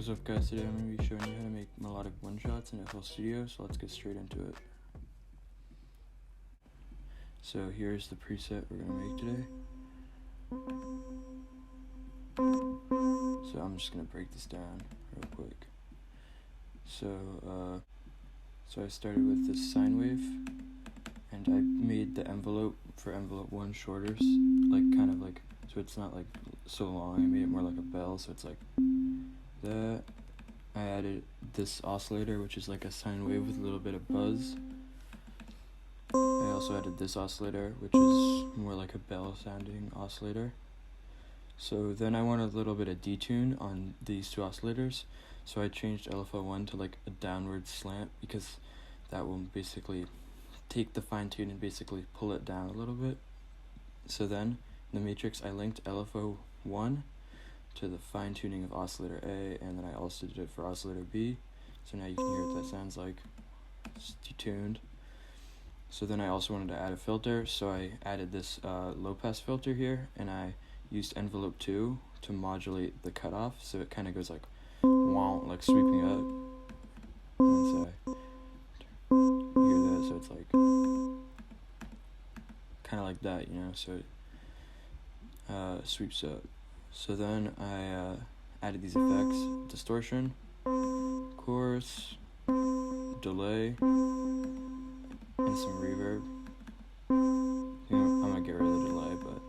What's up guys, today I'm going to be showing you how to make melodic one-shots in FL Studio, so let's get straight into it. So here's the preset we're going to make today. So I'm just going to break this down real quick. So I started with this sine wave, and I made the envelope for envelope 1 shorter, so it's not like so long. I made it more like a bell, so it's like that. I added this oscillator, which is like a sine wave with a little bit of buzz. I also added this oscillator, which is more like a bell sounding oscillator. So then I wanted a little bit of detune on these two oscillators, so I changed LFO1 to like a downward slant, because that will basically take the fine tune and basically pull it down a little bit. So then in the matrix I linked LFO1 to the fine tuning of oscillator A, and then I also did it for oscillator B. So now you can hear what that sounds like. It's detuned. So then I also wanted to add a filter, so I added this low pass filter here, and I used envelope 2 to modulate the cutoff, so it kind of goes like wow, like sweeping up. Once I hear that, so it's like kind of like that, you know, so it sweeps up. So then I added these effects: distortion, chorus, delay, and some reverb. I'm gonna get rid of the delay, but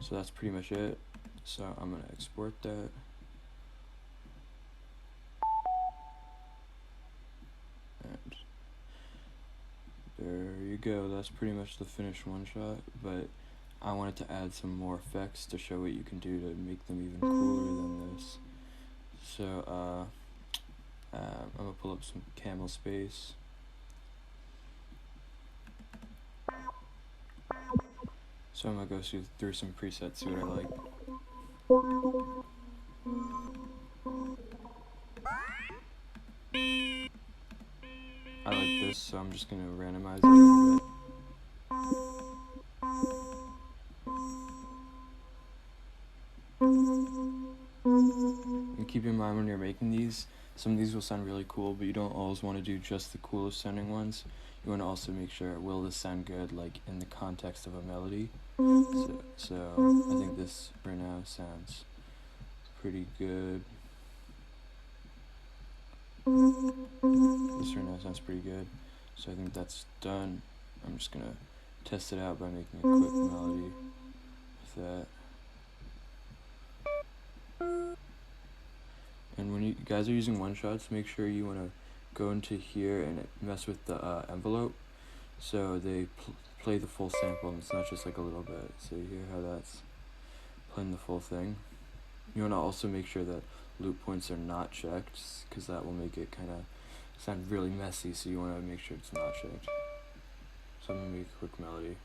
so that's pretty much it. So I'm gonna export that. And there you go, that's pretty much the finished one shot, but I wanted to add some more effects to show what you can do to make them even cooler than this. So I'm gonna pull up some camel space. So I'm gonna go through some presets, see what I like. I like this, so I'm just gonna randomize it a little bit. And keep in mind when you're making these, some of these will sound really cool, but you don't always want to do just the coolest sounding ones. You want to also make sure, will this sound good like in the context of a melody? So I think this right now sounds pretty good. This right now sounds pretty good. So I think that's done. I'm just gonna test it out by making a quick melody with that. And when you guys are using one shots, make sure you want to go into here and mess with the envelope, so they play the full sample and it's not just like a little bit. So you hear how that's playing the full thing. You want to also make sure that loop points are not checked, because that will make it kind of sound really messy, so you want to make sure it's not checked. So I'm going to make a quick melody.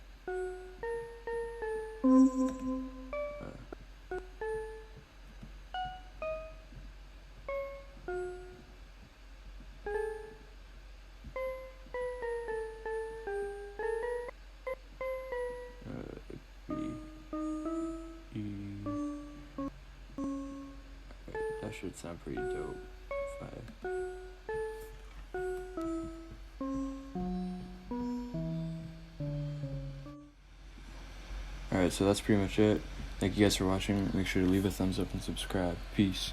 That should sound pretty dope. Alright, so that's pretty much it. Thank you guys for watching. Make sure to leave a thumbs up and subscribe. Peace.